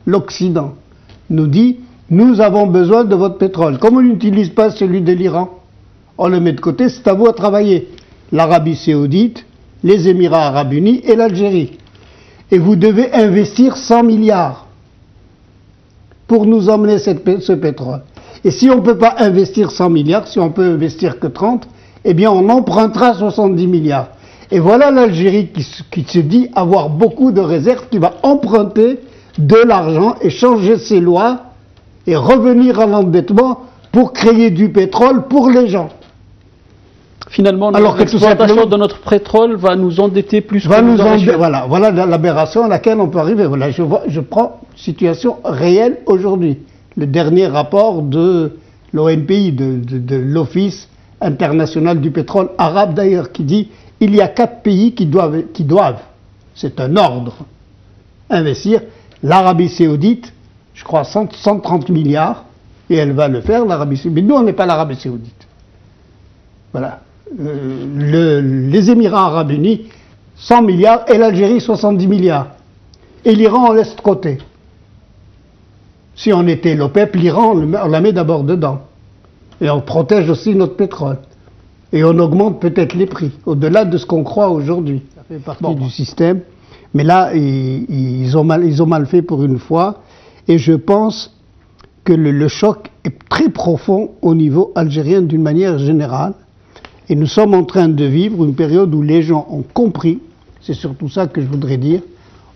l'Occident, nous dit « Nous avons besoin de votre pétrole. Comme on n'utilise pas celui de l'Iran, on le met de côté, c'est à vous à travailler. » L'Arabie Saoudite, les Émirats Arabes Unis et l'Algérie. Et vous devez investir 100 milliards pour nous emmener ce pétrole. Et si on ne peut pas investir 100 milliards, si on peut investir que 30, eh bien on empruntera 70 milliards. Et voilà l'Algérie qui se dit avoir beaucoup de réserves, qui va emprunter de l'argent et changer ses lois et revenir à l'endettement pour créer du pétrole pour les gens. Finalement, l'exploitation de notre pétrole va nous endetter plus que nous enrichir. Voilà l'aberration à laquelle on peut arriver. Voilà, je prends une situation réelle aujourd'hui. Le dernier rapport de l'ONPI, de l'Office international du pétrole arabe d'ailleurs, qui dit il y a 4 pays qui doivent, c'est un ordre, investir. L'Arabie Saoudite, je crois 130 milliards, et elle va le faire, l'Arabie Saoudite. Mais nous, on n'est pas l'Arabie Saoudite. Voilà. Les Émirats Arabes Unis, 100 milliards, et l'Algérie, 70 milliards. Et l'Iran, on laisse de côté. Si on était l'OPEP, l'Iran, on la met d'abord dedans. Et on protège aussi notre pétrole. Et on augmente peut-être les prix, au-delà de ce qu'on croit aujourd'hui. Ça fait partie du système. Mais là, ils ont mal fait pour une fois. Et je pense que le choc est très profond au niveau algérien d'une manière générale. Et nous sommes en train de vivre une période où les gens ont compris, c'est surtout ça que je voudrais dire,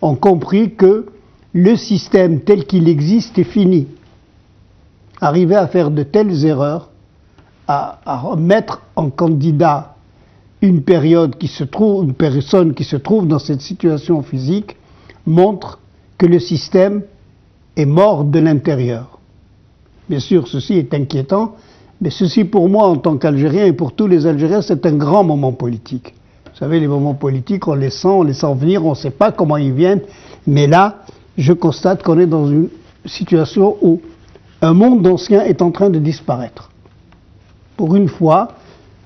ont compris que le système tel qu'il existe est fini. Arriver à faire de telles erreurs, à remettre en candidat une personne qui se trouve dans cette situation physique, montre que le système est mort de l'intérieur. Bien sûr, ceci est inquiétant, mais ceci pour moi en tant qu'Algérien et pour tous les Algériens, c'est un grand moment politique. Vous savez, les moments politiques, on les sent venir, on ne sait pas comment ils viennent, mais là, je constate qu'on est dans une situation où un monde ancien est en train de disparaître. Pour une fois,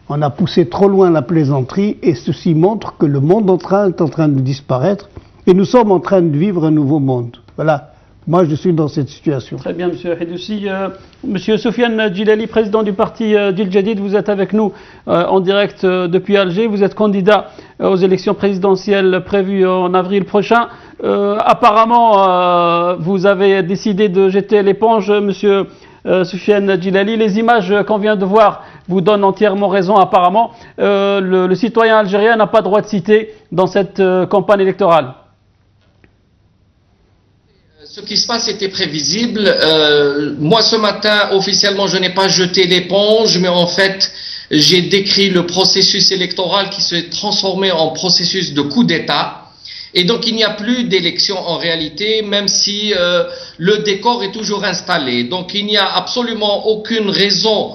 on a poussé trop loin la plaisanterie et ceci montre que le monde est en train de disparaître et nous sommes en train de vivre un nouveau monde. Voilà, moi je suis dans cette situation. Très bien, M. Heddoussi. Monsieur Soufiane Djilali, président du parti Djil Jadid, vous êtes avec nous en direct depuis Alger. Vous êtes candidat aux élections présidentielles prévues en avril prochain. Apparemment, vous avez décidé de jeter l'éponge, Monsieur Soufiane Djilali. Les images qu'on vient de voir vous donnent entièrement raison. Apparemment, le citoyen algérien n'a pas droit de citer dans cette campagne électorale. Ce qui se passe était prévisible. Moi, ce matin, officiellement, je n'ai pas jeté l'éponge, mais en fait, j'ai décrit le processus électoral qui s'est transformé en processus de coup d'État. Et donc, il n'y a plus d'élection en réalité, même si le décor est toujours installé. Donc, il n'y a absolument aucune raison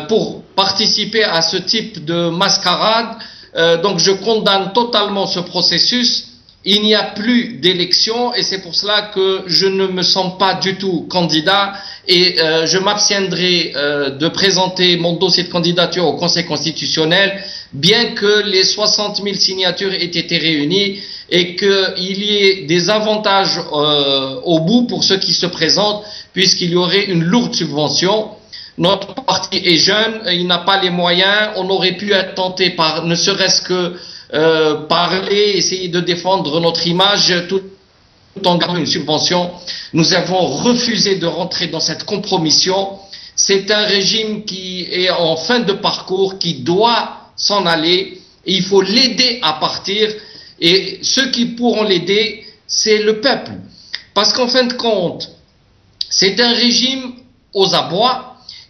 pour participer à ce type de mascarade. Donc, je condamne totalement ce processus. Il n'y a plus d'élection et c'est pour cela que je ne me sens pas du tout candidat et je m'abstiendrai de présenter mon dossier de candidature au Conseil constitutionnel, bien que les 60 000 signatures aient été réunies et qu'il y ait des avantages au bout pour ceux qui se présentent, puisqu'il y aurait une lourde subvention. Notre parti est jeune, il n'a pas les moyens, on aurait pu être tenté par ne serait-ce que parler, essayer de défendre notre image tout en gardant une subvention. Nous avons refusé de rentrer dans cette compromission. C'est un régime qui est en fin de parcours, qui doit s'en aller et il faut l'aider à partir et ceux qui pourront l'aider, c'est le peuple. Parce qu'en fin de compte, c'est un régime aux abois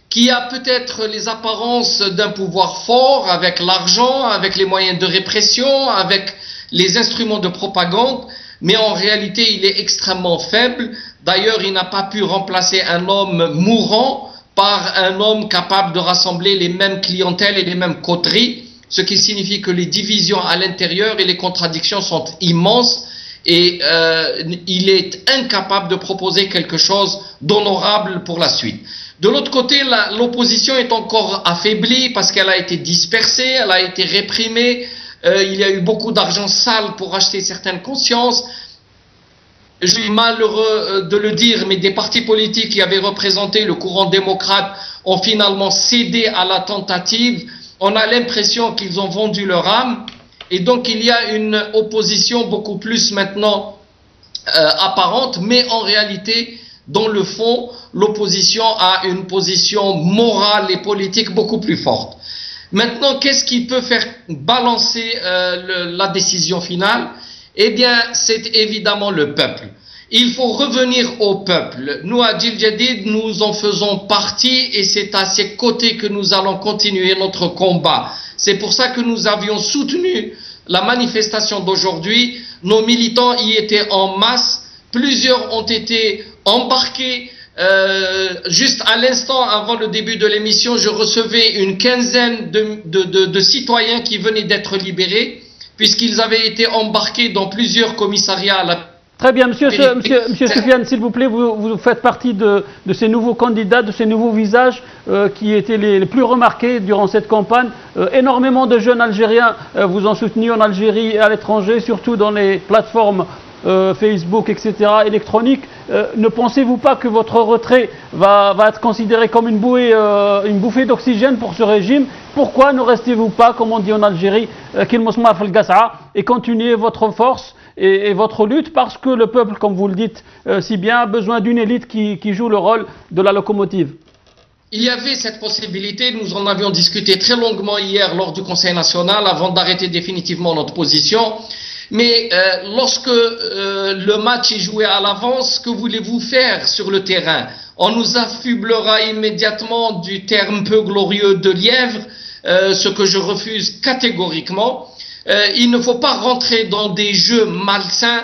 qui a peut-être les apparences d'un pouvoir fort avec l'argent, avec les moyens de répression, avec les instruments de propagande, mais en réalité il est extrêmement faible. D'ailleurs, il n'a pas pu remplacer un homme mourant par un homme capable de rassembler les mêmes clientèles et les mêmes coteries, ce qui signifie que les divisions à l'intérieur et les contradictions sont immenses et il est incapable de proposer quelque chose d'honorable pour la suite. De l'autre côté, l'opposition est encore affaiblie parce qu'elle a été dispersée, elle a été réprimée, il y a eu beaucoup d'argent sale pour acheter certaines consciences. je suis malheureux de le dire, mais des partis politiques qui avaient représenté le courant démocrate ont finalement cédé à la tentative. On a l'impression qu'ils ont vendu leur âme. Et donc il y a une opposition beaucoup plus maintenant apparente, mais en réalité, dans le fond, l'opposition a une position morale et politique beaucoup plus forte. Maintenant, qu'est-ce qui peut faire balancer la décision finale? Eh bien, c'est évidemment le peuple. Il faut revenir au peuple. Nous, à Jil Jadid, nous en faisons partie et c'est à ses côtés que nous allons continuer notre combat. C'est pour ça que nous avions soutenu la manifestation d'aujourd'hui. Nos militants y étaient en masse. Plusieurs ont été embarqués. Juste à l'instant, avant le début de l'émission, je recevais une quinzaine de citoyens qui venaient d'être libérés, puisqu'ils avaient été embarqués dans plusieurs commissariats à la... Très bien, monsieur Soufiane, s'il vous plaît, vous faites partie de ces nouveaux candidats, de ces nouveaux visages qui étaient les plus remarqués durant cette campagne. Énormément de jeunes Algériens vous ont soutenu en Algérie et à l'étranger, surtout dans les plateformes Facebook, etc., électroniques. Ne pensez-vous pas que votre retrait va être considéré comme une bouffée d'oxygène pour ce régime? Pourquoi ne restez-vous pas, comme on dit en Algérie, et continuez votre force et votre lutte, parce que le peuple, comme vous le dites si bien, a besoin d'une élite qui joue le rôle de la locomotive? Il y avait cette possibilité, nous en avions discuté très longuement hier lors du Conseil national avant d'arrêter définitivement notre position. Mais lorsque le match est joué à l'avance, que voulez-vous faire sur le terrain? On nous affublera immédiatement du terme peu glorieux de lièvre, ce que je refuse catégoriquement. Il ne faut pas rentrer dans des jeux malsains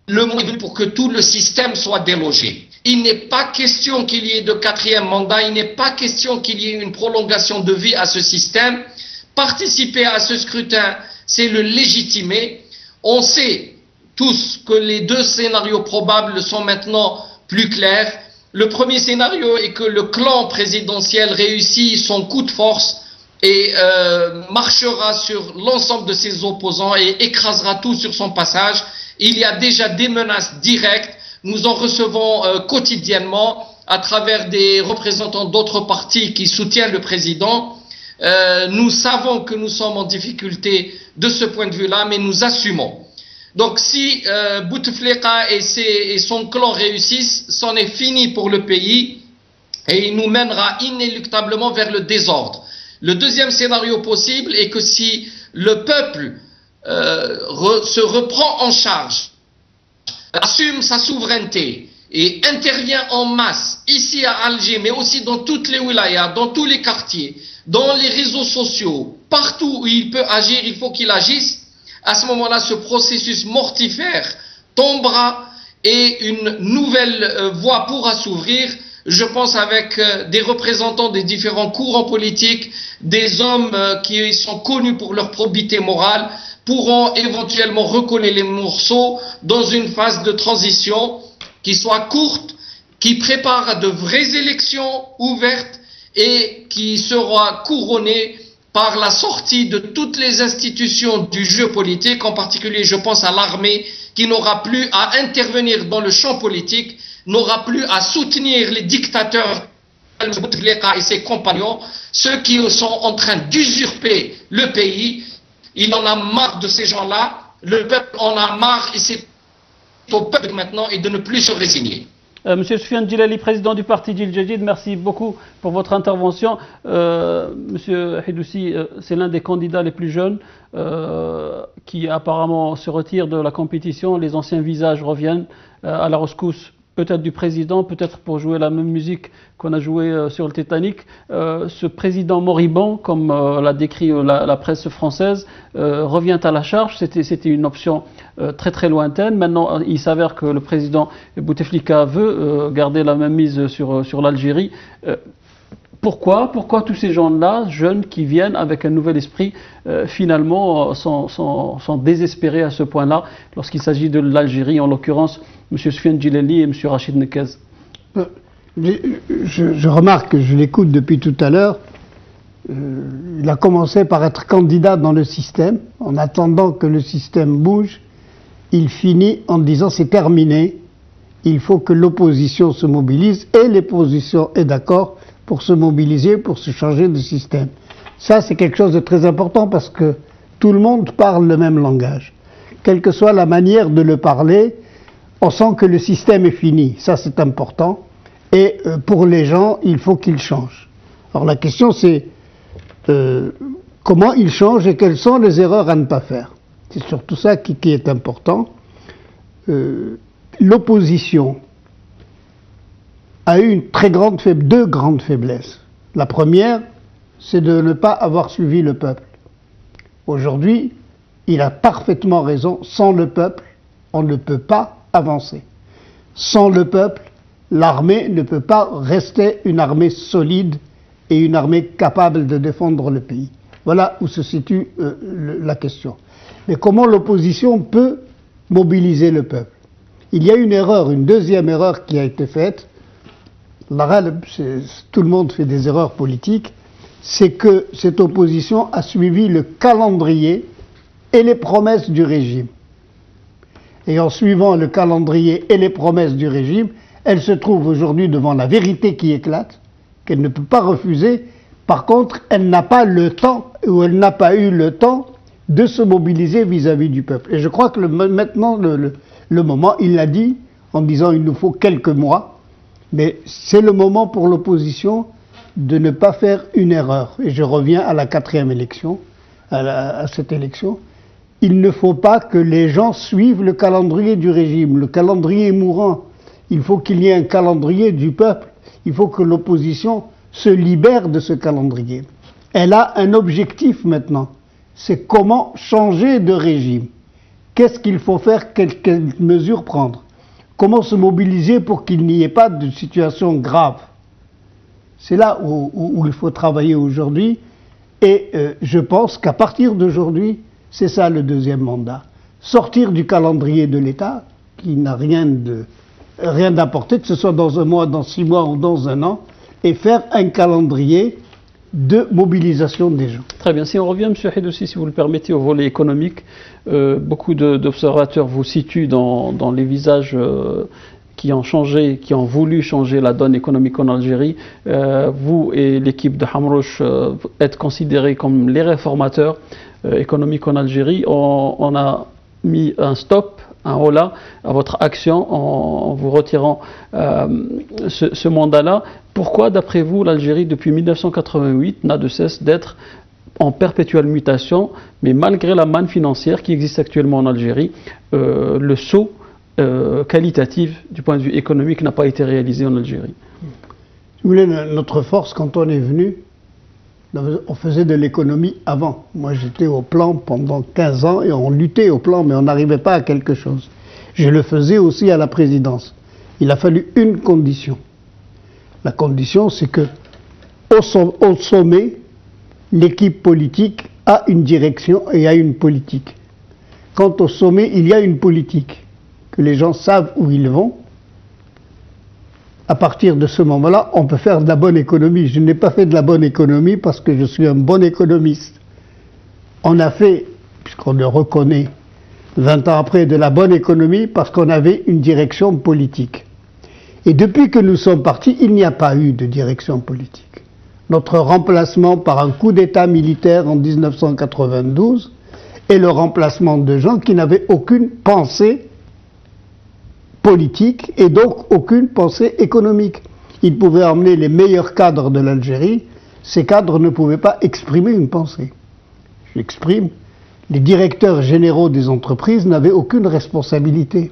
le monde pour que tout le système soit délogé. Il n'est pas question qu'il y ait de quatrième mandat, il n'est pas question qu'il y ait une prolongation de vie à ce système. Participer à ce scrutin, c'est le légitimer. On sait tous que les deux scénarios probables sont maintenant plus clairs. Le premier scénario est que le clan présidentiel réussit son coup de force et marchera sur l'ensemble de ses opposants et écrasera tout sur son passage. Il y a déjà des menaces directes. Nous en recevons quotidiennement à travers des représentants d'autres partis qui soutiennent le président. Nous savons que nous sommes en difficulté de ce point de vue-là, mais nous assumons. Donc si Bouteflika et son clan réussissent, c'en est fini pour le pays et il nous mènera inéluctablement vers le désordre. Le deuxième scénario possible est que si le peuple se reprend en charge, assume sa souveraineté et intervient en masse ici à Alger, mais aussi dans toutes les wilayas, dans tous les quartiers, dans les réseaux sociaux, partout où il peut agir, il faut qu'il agisse. À ce moment-là, ce processus mortifère tombera et une nouvelle voie pourra s'ouvrir. Je pense avec des représentants des différents courants politiques, des hommes qui sont connus pour leur probité morale, pourront éventuellement recoller les morceaux dans une phase de transition qui soit courte, qui prépare à de vraies élections ouvertes et qui sera couronnée par la sortie de toutes les institutions du jeu politique, en particulier je pense à l'armée, qui n'aura plus à intervenir dans le champ politique, n'aura plus à soutenir les dictateurs et ses compagnons, ceux qui sont en train d'usurper le pays. Il en a marre de ces gens-là, le peuple en a marre et c'est au peuple maintenant et de ne plus se résigner. Monsieur Soufiane Djilali, président du parti Jil Jadid, merci beaucoup pour votre intervention. Monsieur Hidoussi, c'est l'un des candidats les plus jeunes qui apparemment se retire de la compétition. Les anciens visages reviennent à la rescousse, peut-être du président, peut-être pour jouer la même musique qu'on a joué sur le Titanic. Ce président moribond, comme l'a décrit la presse française, revient à la charge. C'était une option très très lointaine. Maintenant, il s'avère que le président Bouteflika veut garder la même mise sur l'Algérie. Pourquoi tous ces gens-là, jeunes, qui viennent avec un nouvel esprit, finalement sont désespérés à ce point-là, lorsqu'il s'agit de l'Algérie, en l'occurrence M. Soufiane Djilali et M. Rachid Nekez? Je remarque que je l'écoute depuis tout à l'heure. Il a commencé par être candidat dans le système, en attendant que le système bouge. il finit en disant c'est terminé, il faut que l'opposition se mobilise et l'opposition est d'accord pour se mobiliser, pour se changer de système. Ça, c'est quelque chose de très important parce que tout le monde parle le même langage. Quelle que soit la manière de le parler, on sent que le système est fini. Ça, c'est important. Et pour les gens, il faut qu'ils changent. Alors la question, c'est comment ils changent et quelles sont les erreurs à ne pas faire. C'est surtout ça qui est important. L'opposition a eu deux grandes faiblesses. La première, c'est de ne pas avoir suivi le peuple. Aujourd'hui, il a parfaitement raison, sans le peuple, on ne peut pas avancer. Sans le peuple, l'armée ne peut pas rester une armée solide et une armée capable de défendre le pays. Voilà où se situe la question. Mais comment l'opposition peut mobiliser le peuple? Il y a une deuxième erreur qui a été faite. Tout le monde fait des erreurs politiques. C'est que cette opposition a suivi le calendrier et les promesses du régime. Et en suivant le calendrier et les promesses du régime, elle se trouve aujourd'hui devant la vérité qui éclate, qu'elle ne peut pas refuser. Par contre, elle n'a pas le temps, ou elle n'a pas eu le temps de se mobiliser vis-à-vis du peuple. Et je crois que maintenant, le moment, il l'a dit, en disant il nous faut quelques mois, mais c'est le moment pour l'opposition de ne pas faire une erreur. Et je reviens à la 4e élection, à cette élection. Il ne faut pas que les gens suivent le calendrier du régime. Le calendrier est mourant. Il faut qu'il y ait un calendrier du peuple. Il faut que l'opposition se libère de ce calendrier. Elle a un objectif maintenant. C'est comment changer de régime. Qu'est-ce qu'il faut faire, quelles mesures prendre? Comment se mobiliser pour qu'il n'y ait pas de situation grave? C'est là où il faut travailler aujourd'hui. Et je pense qu'à partir d'aujourd'hui, c'est ça le deuxième mandat. Sortir du calendrier de l'État, qui n'a rien d'apporté, que ce soit dans un mois, dans 6 mois ou dans un an, et faire un calendrier de mobilisation des gens. Très bien. Si on revient, M. Hidoussi, si vous le permettez, au volet économique, beaucoup d'observateurs vous situent dans les visages qui ont changé, qui ont voulu changer la donne économique en Algérie. Vous et l'équipe de Hamrouche êtes considérés comme les réformateurs économiques en Algérie. On a mis un stop, un holà à votre action en vous retirant ce mandat-là. Pourquoi, d'après vous, l'Algérie, depuis 1988, n'a de cesse d'être en perpétuelle mutation, mais malgré la manne financière qui existe actuellement en Algérie, le saut qualitatif du point de vue économique n'a pas été réalisé en Algérie? Si vous voulez, notre force, quand on est venu, on faisait de l'économie avant. Moi, j'étais au plan pendant 15 ans et on luttait au plan, mais on n'arrivait pas à quelque chose. Je le faisais aussi à la présidence. Il a fallu une condition. La condition, c'est que au sommet, l'équipe politique a une direction et a une politique. Quand au sommet, il y a une politique, que les gens savent où ils vont, à partir de ce moment-là, on peut faire de la bonne économie. Je n'ai pas fait de la bonne économie parce que je suis un bon économiste. On a fait, puisqu'on le reconnaît, 20 ans après, de la bonne économie parce qu'on avait une direction politique. Et depuis que nous sommes partis, il n'y a pas eu de direction politique. Notre remplacement par un coup d'État militaire en 1992 est le remplacement de gens qui n'avaient aucune pensée politique et donc aucune pensée économique. Ils pouvaient emmener les meilleurs cadres de l'Algérie, ces cadres ne pouvaient pas exprimer une pensée. J'exprime, les directeurs généraux des entreprises n'avaient aucune responsabilité.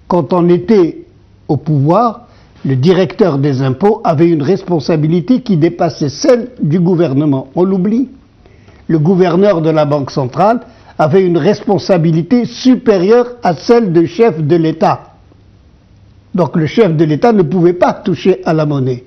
Quand on était au pouvoir, le directeur des impôts avait une responsabilité qui dépassait celle du gouvernement. On l'oublie. Le gouverneur de la Banque centrale avait une responsabilité supérieure à celle du chef de l'État. Donc le chef de l'État ne pouvait pas toucher à la monnaie.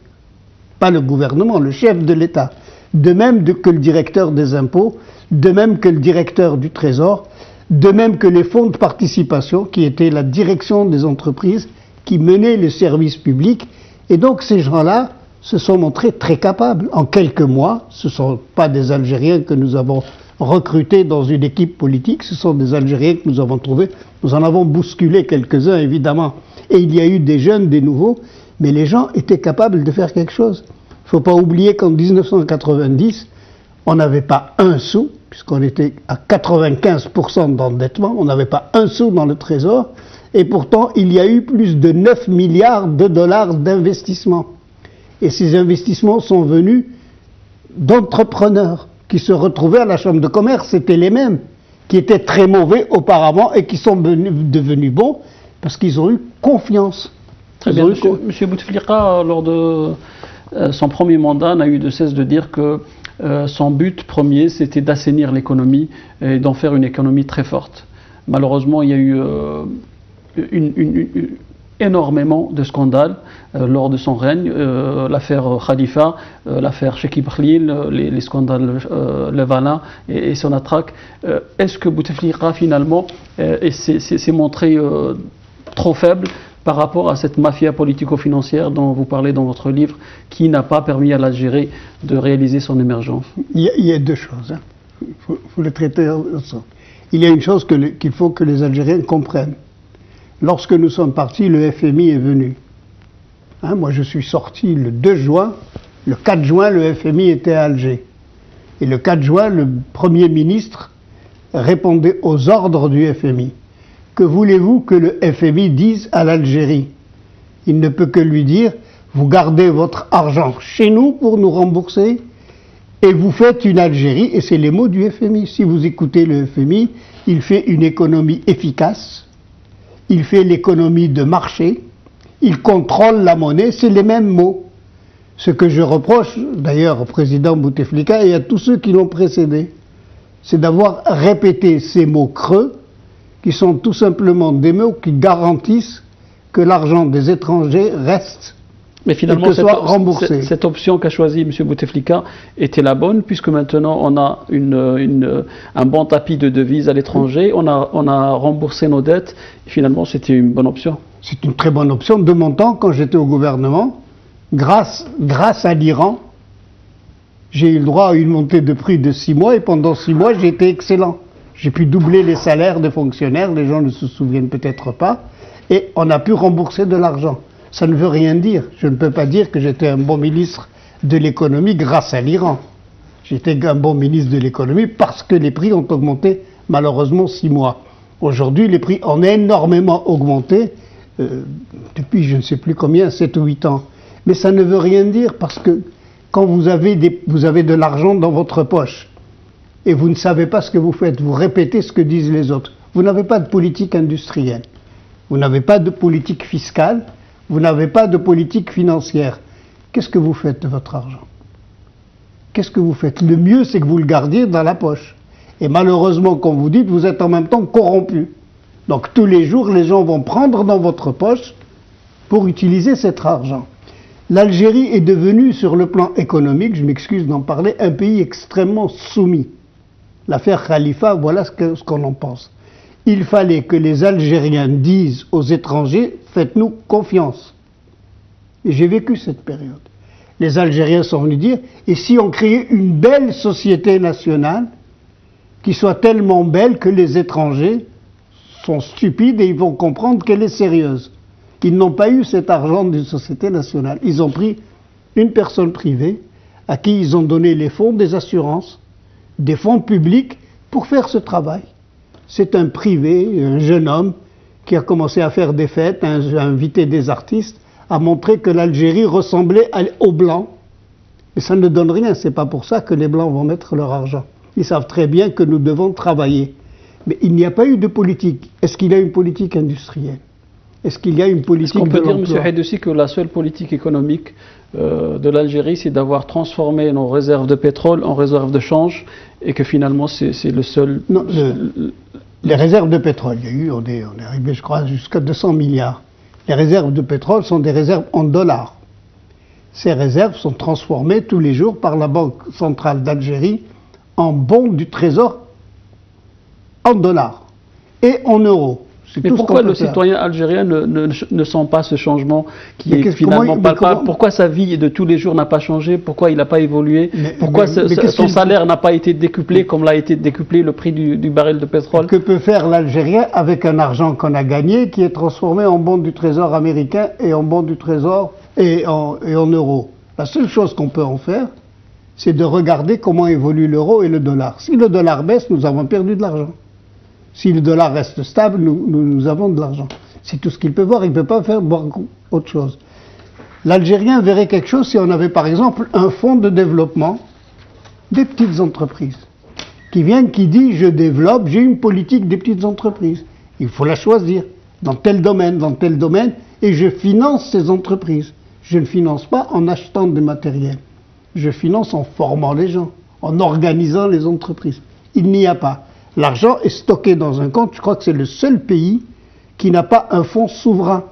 Pas le gouvernement, le chef de l'État. De même que le directeur des impôts, de même que le directeur du Trésor, de même que les fonds de participation, qui étaient la direction des entreprises, qui menaient le service public. Et donc ces gens-là se sont montrés très capables. En quelques mois, ce ne sont pas des Algériens que nous avons recrutés dans une équipe politique. Ce sont des Algériens que nous avons trouvés. Nous en avons bousculé quelques-uns, évidemment. Et il y a eu des jeunes, des nouveaux, mais les gens étaient capables de faire quelque chose. Il ne faut pas oublier qu'en 1990, on n'avait pas un sou, puisqu'on était à 95% d'endettement, on n'avait pas un sou dans le trésor, et pourtant il y a eu plus de 9 milliards de dollars d'investissements. Et ces investissements sont venus d'entrepreneurs qui se retrouvaient à la Chambre de commerce, c'était les mêmes, qui étaient très mauvais auparavant et qui sont devenus bons parce qu'ils ont eu confiance. Très bien. Monsieur Bouteflika, lors de son premier mandat, n'a eu de cesse de dire que son but premier, c'était d'assainir l'économie et d'en faire une économie très forte. Malheureusement, il y a eu énormément de scandales lors de son règne, l'affaire Khalifa, l'affaire Chekib Khalil, les scandales Levala et Sonatrach. Est-ce que Bouteflika finalement s'est montré trop faible par rapport à cette mafia politico-financière dont vous parlez dans votre livre, qui n'a pas permis à l'Algérie de réaliser son émergence? Il y a deux choses. Il faut les traiter ensemble. Il y a une chose qu'il faut que les Algériens comprennent. Lorsque nous sommes partis, le FMI est venu. Moi, je suis sorti le 2 juin. Le 4 juin, le FMI était à Alger. Et le 4 juin, le Premier ministre répondait aux ordres du FMI. Que voulez-vous que le FMI dise à l'Algérie? Il ne peut que lui dire, vous gardez votre argent chez nous pour nous rembourser et vous faites une Algérie, et c'est les mots du FMI. Si vous écoutez le FMI, il fait une économie efficace, il fait l'économie de marché, il contrôle la monnaie, c'est les mêmes mots. Ce que je reproche d'ailleurs au président Bouteflika et à tous ceux qui l'ont précédé, c'est d'avoir répété ces mots creux qui sont tout simplement des mots qui garantissent que l'argent des étrangers reste. Mais finalement, cette option qu'a choisie M. Bouteflika était la bonne, puisque maintenant on a un bon tapis de devises à l'étranger, on a remboursé nos dettes, et finalement c'était une bonne option. C'est une très bonne option. De mon temps, quand j'étais au gouvernement, grâce à l'Iran, j'ai eu le droit à une montée de prix de 6 mois, et pendant 6 mois j'ai été excellent. J'ai pu doubler les salaires des fonctionnaires, les gens ne se souviennent peut-être pas, et on a pu rembourser de l'argent. Ça ne veut rien dire. Je ne peux pas dire que j'étais un bon ministre de l'économie grâce à l'Iran. J'étais un bon ministre de l'économie parce que les prix ont augmenté malheureusement 6 mois. Aujourd'hui, les prix ont énormément augmenté depuis je ne sais plus combien, 7 ou 8 ans. Mais ça ne veut rien dire parce que quand vous avez de l'argent dans votre poche et vous ne savez pas ce que vous faites, vous répétez ce que disent les autres. Vous n'avez pas de politique industrielle, vous n'avez pas de politique fiscale, vous n'avez pas de politique financière. Qu'est-ce que vous faites de votre argent? Qu'est-ce que vous faites? Le mieux, c'est que vous le gardiez dans la poche. Et malheureusement, comme vous dites, vous êtes en même temps corrompu. Donc tous les jours, les gens vont prendre dans votre poche pour utiliser cet argent. L'Algérie est devenue, sur le plan économique, je m'excuse d'en parler, un pays extrêmement soumis. L'affaire Khalifa, voilà ce qu'on en pense. Il fallait que les Algériens disent aux étrangers « faites-nous confiance ». Et j'ai vécu cette période. Les Algériens sont venus dire « et si on créait une belle société nationale qui soit tellement belle que les étrangers sont stupides et ils vont comprendre qu'elle est sérieuse ». Ils n'ont pas eu cet argent d'une société nationale. Ils ont pris une personne privée à qui ils ont donné les fonds des assurances, des fonds publics pour faire ce travail. C'est un privé, un jeune homme qui a commencé à faire des fêtes, a invité des artistes, a montré que l'Algérie ressemblait aux Blancs. Mais ça ne donne rien, c'est pas pour ça que les Blancs vont mettre leur argent. Ils savent très bien que nous devons travailler. Mais il n'y a pas eu de politique. Est-ce qu'il y a une politique industrielle? Est-ce qu'il y a une politique de l'emploi? Est-ce qu'on peut dire, M. Haïdossi, que la seule politique économique de l'Algérie, c'est d'avoir transformé nos réserves de pétrole en réserves de change, et que finalement c'est le seul... Non, les réserves de pétrole, on est arrivé, je crois, jusqu'à 200 milliards. Les réserves de pétrole sont des réserves en dollars. Ces réserves sont transformées tous les jours par la Banque centrale d'Algérie en bons du trésor en dollars et en euros. Mais pourquoi le citoyen algérien ne sent pas ce changement qui est finalement palpable? Pourquoi sa vie de tous les jours n'a pas changé? Pourquoi il n'a pas évolué? Pourquoi son salaire n'a pas été décuplé comme l'a été décuplé le prix du baril de pétrole? Que peut faire l'Algérien avec un argent qu'on a gagné qui est transformé en bons du trésor américain et en bons du trésor et en euros? La seule chose qu'on peut en faire, c'est de regarder comment évolue l'euro et le dollar. Si le dollar baisse, nous avons perdu de l'argent. Si le dollar reste stable, nous avons de l'argent. C'est tout ce qu'il peut voir, il ne peut pas faire voir autre chose. L'Algérien verrait quelque chose si on avait par exemple un fonds de développement des petites entreprises qui vient, qui dit je développe, j'ai une politique des petites entreprises. Il faut la choisir dans tel domaine, et je finance ces entreprises. Je ne finance pas en achetant des matériels. Je finance en formant les gens, en organisant les entreprises. Il n'y a pas. L'argent est stocké dans un compte. Je crois que c'est le seul pays qui n'a pas un fonds souverain.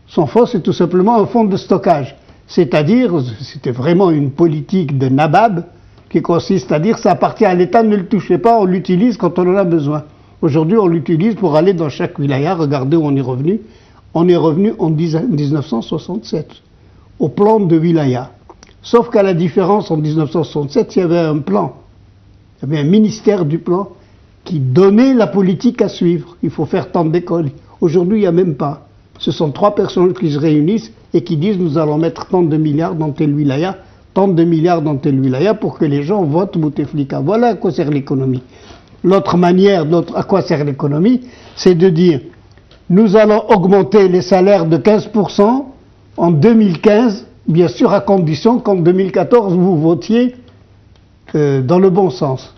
Son fonds, c'est tout simplement un fonds de stockage. C'est-à-dire, c'était vraiment une politique de nabab qui consiste à dire ça appartient à l'État, ne le touchez pas, on l'utilise quand on en a besoin. Aujourd'hui, on l'utilise pour aller dans chaque wilaya. Regardez où on est revenu. On est revenu en 1967, au plan de wilaya. Sauf qu'à la différence, en 1967, il y avait un plan. Il y avait un ministère du plan qui donnait la politique à suivre. Il faut faire tant d'écoles. Aujourd'hui, il n'y a même pas. Ce sont 3 personnes qui se réunissent et qui disent nous allons mettre tant de milliards dans tel wilaya, tant de milliards dans tel wilaya pour que les gens votent Bouteflika. Voilà à quoi sert l'économie. L'autre manière, à quoi sert l'économie, c'est de dire nous allons augmenter les salaires de 15% en 2015, bien sûr à condition qu'en 2014 vous votiez dans le bon sens.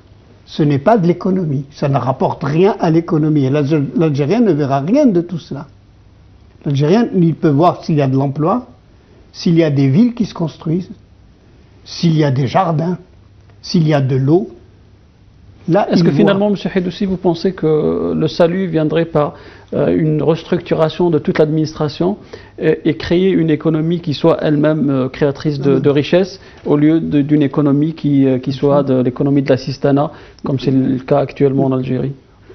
Ce n'est pas de l'économie, ça ne rapporte rien à l'économie. Et l'Algérien ne verra rien de tout cela. L'Algérien, il peut voir s'il y a de l'emploi, s'il y a des villes qui se construisent, s'il y a des jardins, s'il y a de l'eau. Est-ce que finalement, M. Heddoussi, vous pensez que le salut viendrait par une restructuration de toute l'administration et créer une économie qui soit elle-même créatrice de richesse au lieu d'une économie qui soit de l'économie de l'assistanat, comme c'est le cas actuellement en Algérie?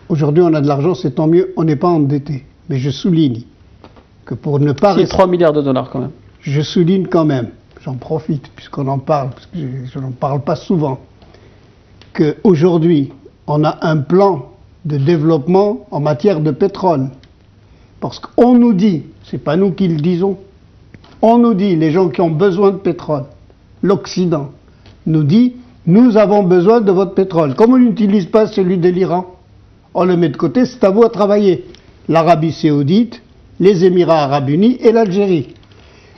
Aujourd'hui, on a de l'argent, c'est tant mieux, on n'est pas endetté. Mais je souligne que pour ne pas... C'est 3 milliards de dollars quand même. Je souligne quand même, j'en profite puisqu'on en parle, parce que je n'en parle pas souvent, qu'aujourd'hui, on a un plan de développement en matière de pétrole. Parce qu'on nous dit, c'est pas nous qui le disons, on nous dit, les gens qui ont besoin de pétrole, l'Occident, nous dit, nous avons besoin de votre pétrole. Comme on n'utilise pas celui de l'Iran, on le met de côté, c'est à vous à travailler. L'Arabie Saoudite, les Émirats Arabes Unis et l'Algérie.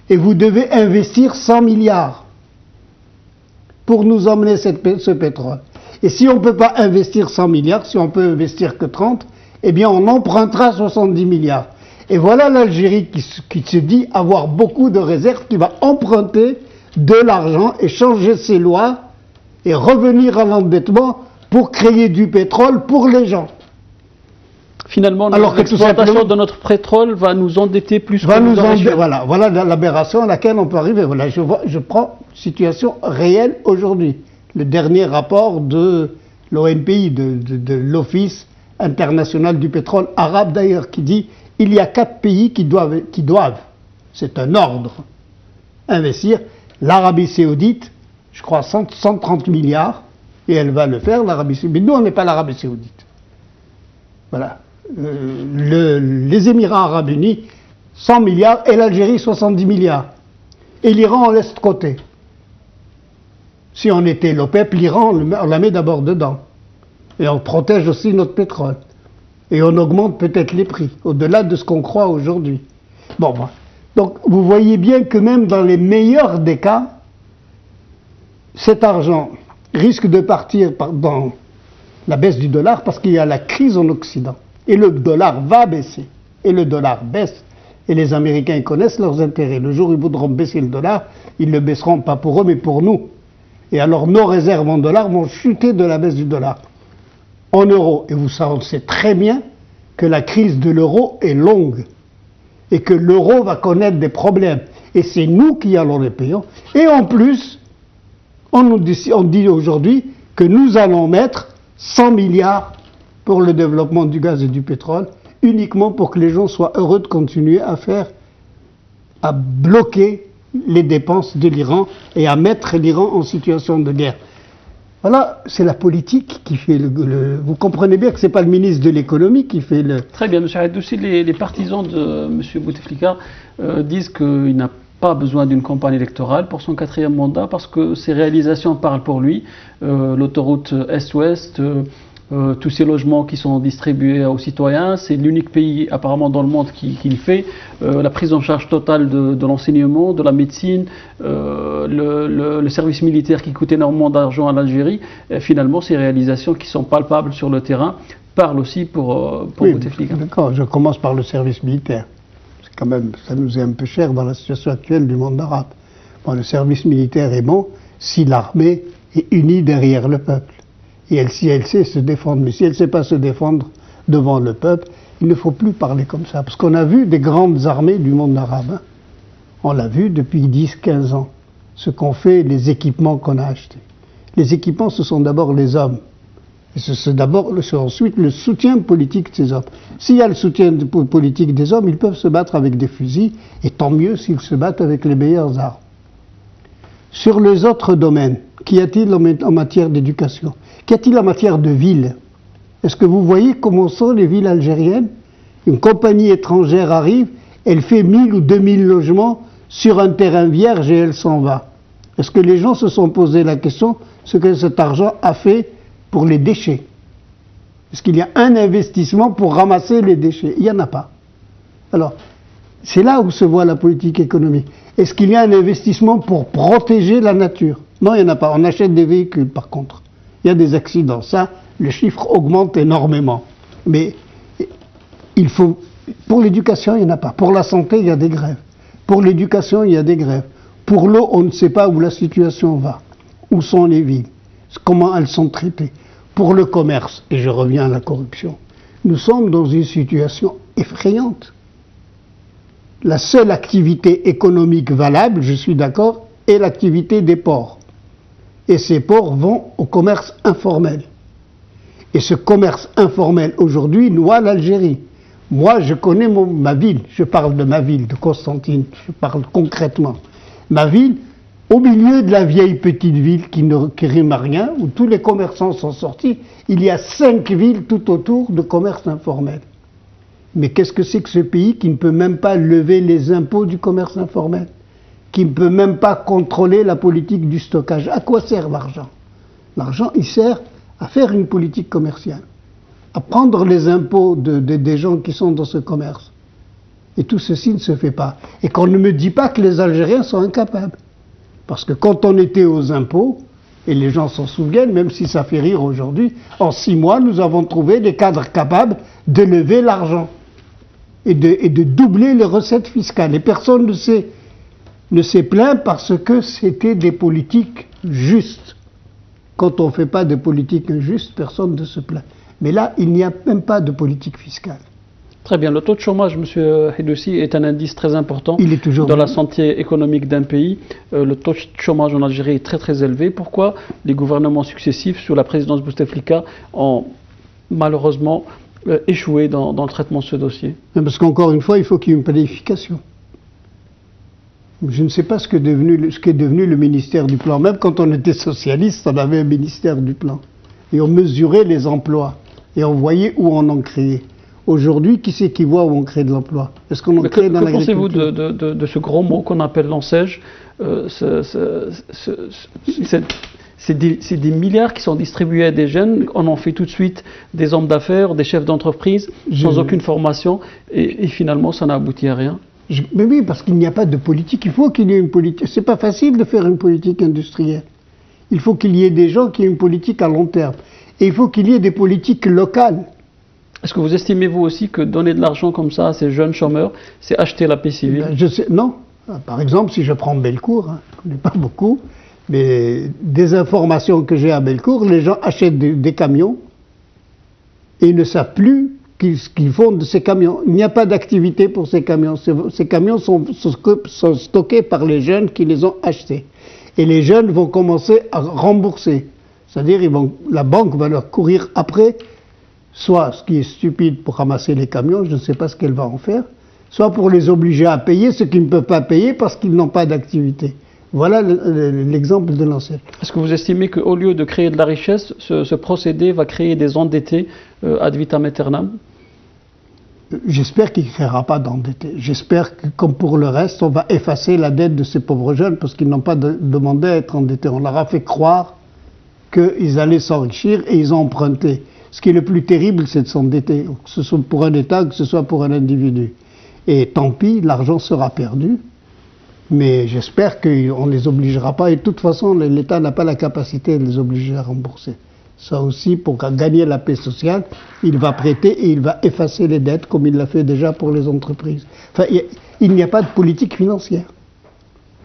Et vous devez investir 100 milliards pour nous emmener ce pétrole. Et si on ne peut pas investir 100 milliards, si on peut investir que 30, eh bien on empruntera 70 milliards. Et voilà l'Algérie qui se dit avoir beaucoup de réserves, qui va emprunter de l'argent et changer ses lois et revenir à l'endettement pour créer du pétrole pour les gens. Finalement, l'exploitation de notre pétrole va nous endetter plus que nous enrichir. Voilà l'aberration à laquelle on peut arriver. Voilà, je prends situation réelle aujourd'hui. Le dernier rapport de l'ONPI, de l'Office international du pétrole arabe d'ailleurs, qui dit il y a 4 pays qui doivent, c'est un ordre, investir. L'Arabie Saoudite, je crois 130 milliards, et elle va le faire, l'Arabie Saoudite. Mais nous, on n'est pas l'Arabie Saoudite. Voilà. Les Émirats Arabes Unis, 100 milliards, et l'Algérie, 70 milliards. Et l'Iran, on laisse de côté. Si on était l'OPEP, l'Iran, on la met d'abord dedans. Et on protège aussi notre pétrole. Et on augmente peut-être les prix, au-delà de ce qu'on croit aujourd'hui. Bon, donc vous voyez bien que même dans les meilleurs des cas, cet argent risque de partir dans la baisse du dollar parce qu'il y a la crise en Occident. Et le dollar va baisser. Et le dollar baisse. Et les Américains, ils connaissent leurs intérêts. Le jour où ils voudront baisser le dollar, ils ne le baisseront pas pour eux, mais pour nous. Et alors nos réserves en dollars vont chuter de la baisse du dollar. En euros, et vous savez très bien que la crise de l'euro est longue. Et que l'euro va connaître des problèmes. Et c'est nous qui allons les payer. Et en plus, on dit aujourd'hui que nous allons mettre 100 milliards pour le développement du gaz et du pétrole, uniquement pour que les gens soient heureux de continuer à bloquer les dépenses de l'Iran et à mettre l'Iran en situation de guerre. Voilà, c'est la politique qui fait Vous comprenez bien que ce n'est pas le ministre de l'économie qui fait le... Très bien, M. Haïdoussi, les partisans de M. Bouteflika disent qu'il n'a pas besoin d'une campagne électorale pour son 4e mandat parce que ses réalisations parlent pour lui. L'autoroute Est-Ouest, tous ces logements qui sont distribués aux citoyens, c'est l'unique pays apparemment dans le monde qui le fait. La prise en charge totale de l'enseignement, de la médecine, le service militaire qui coûte énormément d'argent à l'Algérie. Finalement, ces réalisations qui sont palpables sur le terrain parlent aussi pour Bouteflika. D'accord, je commence par le service militaire. C'est quand même, ça nous est un peu cher dans la situation actuelle du monde arabe. Bon, le service militaire est bon si l'armée est unie derrière le peuple. Et si elle sait se défendre, mais si elle ne sait pas se défendre devant le peuple, il ne faut plus parler comme ça. Parce qu'on a vu des grandes armées du monde arabe. Hein. On l'a vu depuis 10-15 ans. Ce qu'ont fait les équipements qu'on a achetés. Les équipements, ce sont d'abord les hommes. Et c'est ensuite le soutien politique de ces hommes. S'il y a le soutien politique des hommes, ils peuvent se battre avec des fusils, et tant mieux s'ils se battent avec les meilleures armes. Sur les autres domaines, qu'y a-t-il en matière d'éducation? Qu'y a-t-il en matière de villes? Est-ce que vous voyez comment sont les villes algériennes? Une compagnie étrangère arrive, elle fait 1000 ou 2000 logements sur un terrain vierge et elle s'en va. Est-ce que les gens se sont posé la question ce que cet argent a fait pour les déchets? Est-ce qu'il y a un investissement pour ramasser les déchets? Il n'y en a pas. Alors, c'est là où se voit la politique économique. Est-ce qu'il y a un investissement pour protéger la nature? Non, il n'y en a pas. On achète des véhicules, par contre. Il y a des accidents. Ça, le chiffre augmente énormément. Mais il faut... Pour l'éducation, il n'y en a pas. Pour la santé, il y a des grèves. Pour l'éducation, il y a des grèves. Pour l'eau, on ne sait pas où la situation va. Où sont les villes? Comment elles sont traitées? Pour le commerce, et je reviens à la corruption, nous sommes dans une situation effrayante. La seule activité économique valable, je suis d'accord, est l'activité des ports. Et ces ports vont au commerce informel. Et ce commerce informel aujourd'hui noie l'Algérie. Moi, je connais ma ville, je parle de ma ville, de Constantine, je parle concrètement. Ma ville, au milieu de la vieille petite ville qui rime à rien, où tous les commerçants sont sortis, il y a 5 villes tout autour de commerce informel. Mais qu'est-ce que c'est que ce pays qui ne peut même pas lever les impôts du commerce informel? Qui ne peut même pas contrôler la politique du stockage? À quoi sert l'argent? L'argent, il sert à faire une politique commerciale, à prendre les impôts des gens qui sont dans ce commerce. Et tout ceci ne se fait pas. Et qu'on ne me dit pas que les Algériens sont incapables. Parce que quand on était aux impôts, et les gens s'en souviennent, même si ça fait rire aujourd'hui, en 6 mois, nous avons trouvé des cadres capables de lever l'argent et de doubler les recettes fiscales. Et personne ne s'est plaint parce que c'était des politiques justes. Quand on ne fait pas de politique injuste, personne ne se plaint. Mais là, il n'y a même pas de politique fiscale. Très bien. Le taux de chômage, M. Haïdoussi, est un indice très important dans la santé économique d'un pays. Le taux de chômage en Algérie est très très élevé. Pourquoi les gouvernements successifs sous la présidence Bouteflika ont malheureusement échoué dans le traitement de ce dossier? Parce qu'encore une fois, il faut qu'il y ait une planification. Je ne sais pas ce qu'est devenu le ministère du Plan. Même quand on était socialiste, on avait un ministère du Plan. Et on mesurait les emplois. Et on voyait où on en créait. Aujourd'hui, qui c'est qui voit où on crée de l'emploi? Est-ce qu'on en crée dans l'agriculture? Que pensez-vous de ce gros mot qu'on appelle l'enseigne? C'est des milliards qui sont distribués à des jeunes. On en fait tout de suite des hommes d'affaires, des chefs d'entreprise, sans aucune formation. Et finalement, ça n'a abouti à rien. Mais oui, parce qu'il n'y a pas de politique. Il faut qu'il y ait une politique. C'est pas facile de faire une politique industrielle. Il faut qu'il y ait des gens qui aient une politique à long terme. Et il faut qu'il y ait des politiques locales. Est-ce que vous estimez, vous aussi, que donner de l'argent comme ça à ces jeunes chômeurs, c'est acheter la paix civile? Non. Par exemple, si je prends Bellecour, je ne connais pas beaucoup, mais des informations que j'ai à Bellecour, les gens achètent des camions et ils ne savent plus ce qu'ils font de ces camions. Il n'y a pas d'activité pour ces camions. Ces camions sont stockés par les jeunes qui les ont achetés. Et les jeunes vont commencer à rembourser. C'est-à-dire la banque va leur courir après soit ce qui est stupide pour ramasser les camions, je ne sais pas ce qu'elle va en faire, soit pour les obliger à payer ce qu'ils ne peuvent pas payer parce qu'ils n'ont pas d'activité. Voilà l'exemple de l'ancien. Est-ce que vous estimez qu'au lieu de créer de la richesse, ce procédé va créer des endettés ad vitam aeternam? J'espère qu'il ne créera pas d'endettés. J'espère que, comme pour le reste, on va effacer la dette de ces pauvres jeunes parce qu'ils n'ont pas demandé à être endettés. On leur a fait croire qu'ils allaient s'enrichir et ils ont emprunté. Ce qui est le plus terrible, c'est de s'endetter, que ce soit pour un État, que ce soit pour un individu. Et tant pis, l'argent sera perdu. Mais j'espère qu'on ne les obligera pas. Et de toute façon, l'État n'a pas la capacité de les obliger à rembourser. Ça aussi, pour gagner la paix sociale, il va prêter et il va effacer les dettes, comme il l'a fait déjà pour les entreprises. Enfin, il n'y a pas de politique financière.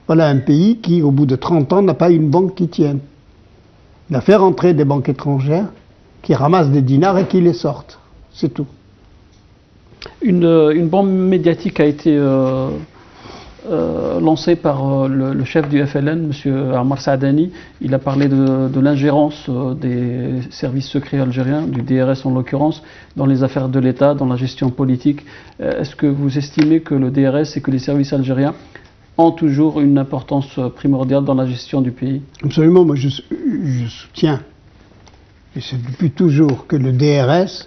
Voilà un pays qui, au bout de 30 ans, n'a pas une banque qui tienne. Il a fait rentrer des banques étrangères qui ramassent des dinars et qui les sortent. C'est tout. Une bombe médiatique a été lancé par le chef du FLN, M. Ammar Saadani. Il a parlé de l'ingérence des services secrets algériens, du DRS en l'occurrence, dans les affaires de l'État, dans la gestion politique. Est-ce que vous estimez que le DRS et que les services algériens ont toujours une importance primordiale dans la gestion du pays? Absolument, moi je soutiens, et c'est depuis toujours, que le DRS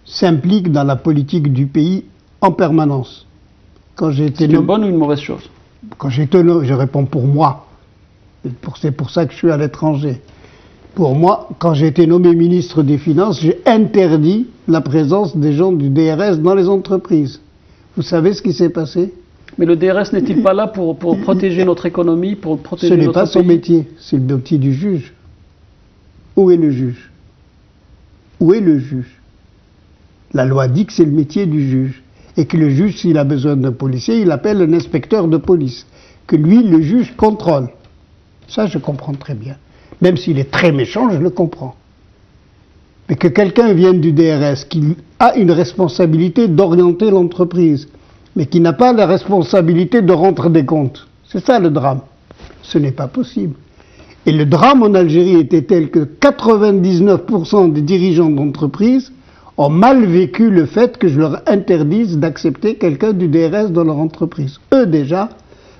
s'implique dans la politique du pays en permanence. C'est une bonne ou une mauvaise chose? Quand j'ai été nommé, je réponds pour moi. C'est pour ça que je suis à l'étranger. Pour moi, quand j'ai été nommé ministre des Finances, j'ai interdit la présence des gens du DRS dans les entreprises. Vous savez ce qui s'est passé? Mais le DRS n'est-il pas là pour protéger notre économie, pour protéger notre pays? Ce n'est pas son métier, c'est le métier du juge. Où est le juge? Où est le juge? La loi dit que c'est le métier du juge. Et que le juge, s'il a besoin d'un policier, il appelle un inspecteur de police. Que lui, le juge, contrôle. Ça, je comprends très bien. Même s'il est très méchant, je le comprends. Mais que quelqu'un vienne du DRS, qui a une responsabilité d'orienter l'entreprise, mais qui n'a pas la responsabilité de rendre des comptes. C'est ça le drame. Ce n'est pas possible. Et le drame en Algérie était tel que 99% des dirigeants d'entreprise ont mal vécu le fait que je leur interdise d'accepter quelqu'un du DRS dans leur entreprise. Eux déjà,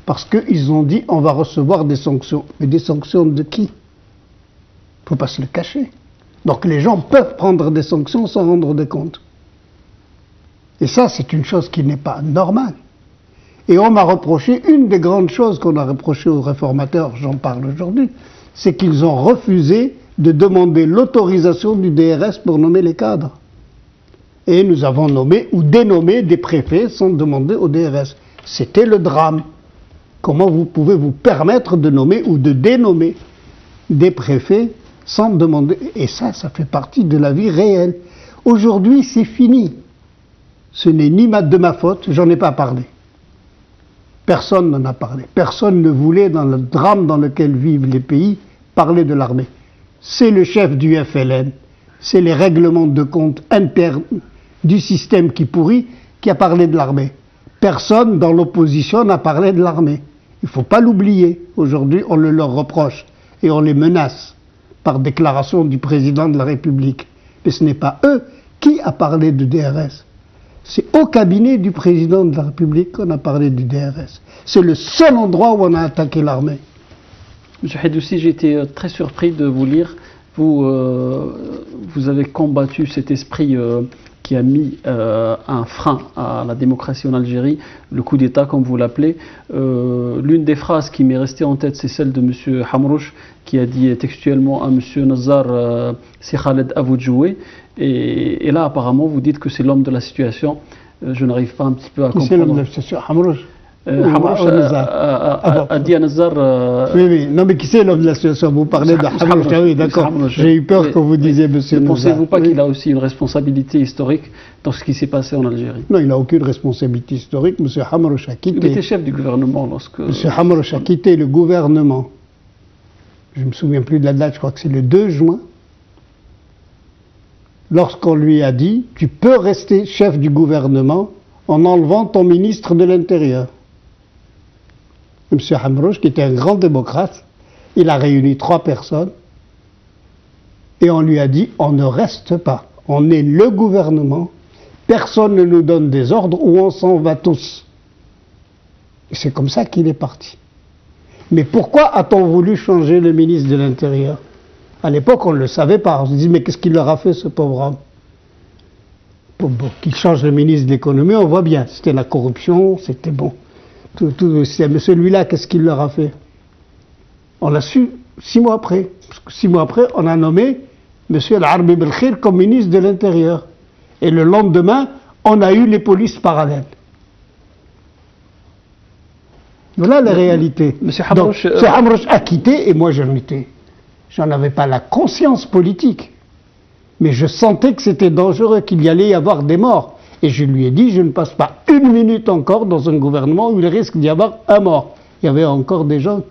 parce qu'ils ont dit on va recevoir des sanctions. Mais des sanctions de qui? Il ne faut pas se le cacher. Donc les gens peuvent prendre des sanctions sans rendre des comptes. Et ça, c'est une chose qui n'est pas normale. Et on m'a reproché, une des grandes choses qu'on a reproché aux réformateurs, j'en parle aujourd'hui, c'est qu'ils ont refusé de demander l'autorisation du DRS pour nommer les cadres. Et nous avons nommé ou dénommé des préfets sans demander au DRS. C'était le drame. Comment vous pouvez vous permettre de nommer ou de dénommer des préfets sans demander? Et ça fait partie de la vie réelle. Aujourd'hui, c'est fini. Ce n'est ni de ma faute, j'en ai pas parlé. Personne n'en a parlé. Personne ne voulait, dans le drame dans lequel vivent les pays, parler de l'armée. C'est le chef du FLN, c'est les règlements de compte internes du système qui pourrit qui a parlé de l'armée. Personne dans l'opposition n'a parlé de l'armée. Il ne faut pas l'oublier. Aujourd'hui, on le leur reproche et on les menace par déclaration du président de la République. Mais ce n'est pas eux qui a parlé du DRS. C'est au cabinet du président de la République qu'on a parlé du DRS. C'est le seul endroit où on a attaqué l'armée. Monsieur Heddoussi, j'ai été très surpris de vous lire. Vous avez combattu cet esprit qui a mis un frein à la démocratie en Algérie, le coup d'État comme vous l'appelez. L'une des phrases qui m'est restée en tête, c'est celle de M. Hamrouche, qui a dit textuellement à M. Nazar, c'est Khaled à vous de jouer. Et là, apparemment, vous dites que c'est l'homme de la situation. Je n'arrive pas un petit peu à comprendre. C'est l'homme de la situation, Hamrouche. Hamrouche a dit à Nazar... Oui, non mais qui c'est l'homme de la situation? Vous parlez de Hamrouche, oui, d'accord. J'ai eu peur que vous disiez monsieur Nazar. Ne pensez-vous pas qu'il a aussi une responsabilité historique dans ce qui s'est passé en Algérie? Non, il n'a aucune responsabilité historique. Monsieur Hamrouche a quitté... Il était chef du gouvernement lorsque... Monsieur Hamrouche a quitté le gouvernement. Je ne me souviens plus de la date, je crois que c'est le 2 juin. Lorsqu'on lui a dit, tu peux rester chef du gouvernement en enlevant ton ministre de l'Intérieur. M. Hamrouche, qui était un grand démocrate, il a réuni 3 personnes et on lui a dit, on ne reste pas, On est le gouvernement, personne ne nous donne des ordres ou on s'en va tous. Et c'est comme ça qu'il est parti. Mais pourquoi a-t-on voulu changer le ministre de l'Intérieur? À l'époque, on ne le savait pas. On se dit, mais qu'est-ce qu'il leur a fait, ce pauvre homme? Pour qu'il change le ministre de l'Économie, on voit bien. C'était la corruption, c'était bon. Mais celui-là, qu'est-ce qu'il leur a fait? On l'a su 6 mois après. Parce que 6 mois après, on a nommé M. Al-Arbi Belkhir comme ministre de l'Intérieur. Et le lendemain, on a eu les polices parallèles. Voilà la réalité. M. Hamrouche, M. Hamrouche a quitté et moi j'en avais pas la conscience politique. Mais je sentais que c'était dangereux, qu'il y allait y avoir des morts. Et je lui ai dit, je ne passe pas 1 minute encore dans un gouvernement où il risque d'y avoir un mort. Il y avait encore des gens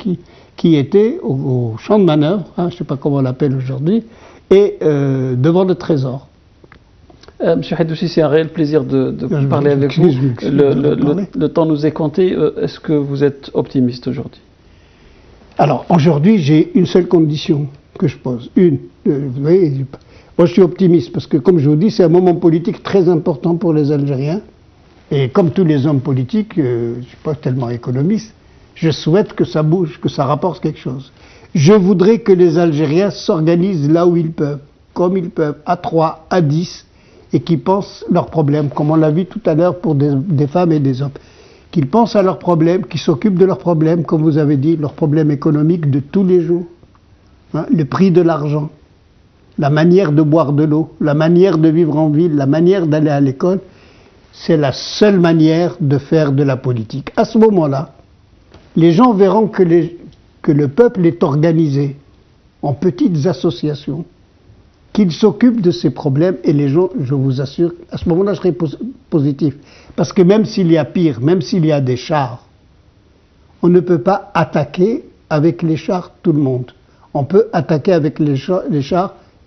qui étaient au champ de manœuvre, hein, je ne sais pas comment on l'appelle aujourd'hui, et devant le trésor. Monsieur Haïdoussi, c'est un réel plaisir de parler avec vous. Le temps nous est compté. Est-ce que vous êtes optimiste aujourd'hui? Alors, aujourd'hui, j'ai une seule condition que je pose. Vous voyez, moi, je suis optimiste parce que, comme je vous dis, c'est un moment politique très important pour les Algériens. Et comme tous les hommes politiques, je ne suis pas tellement économiste, je souhaite que ça bouge, que ça rapporte quelque chose. Je voudrais que les Algériens s'organisent là où ils peuvent, comme ils peuvent, à 3, à 10, et qu'ils pensent leurs problèmes, comme on l'a vu tout à l'heure pour des femmes et des hommes. Qu'ils pensent à leurs problèmes, qu'ils s'occupent de leurs problèmes, comme vous avez dit, leurs problèmes économiques de tous les jours. Hein, le prix de l'argent, la manière de boire de l'eau, la manière de vivre en ville, la manière d'aller à l'école, c'est la seule manière de faire de la politique. À ce moment-là, les gens verront que le peuple est organisé en petites associations, qu'il s'occupe de ces problèmes, et les gens, je vous assure, à ce moment-là, je serai positif. Parce que même s'il y a pire, même s'il y a des chars, on ne peut pas attaquer avec les chars tout le monde. On peut attaquer avec les chars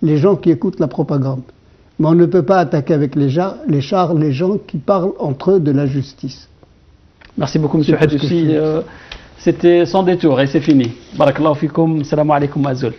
les gens qui écoutent la propagande. Mais on ne peut pas attaquer avec les chars les gens qui parlent entre eux de la justice. Merci beaucoup, M. Haïdoussi. C'était sans détour et c'est fini. Barakallahu fikoum. Salam alaikum Azul.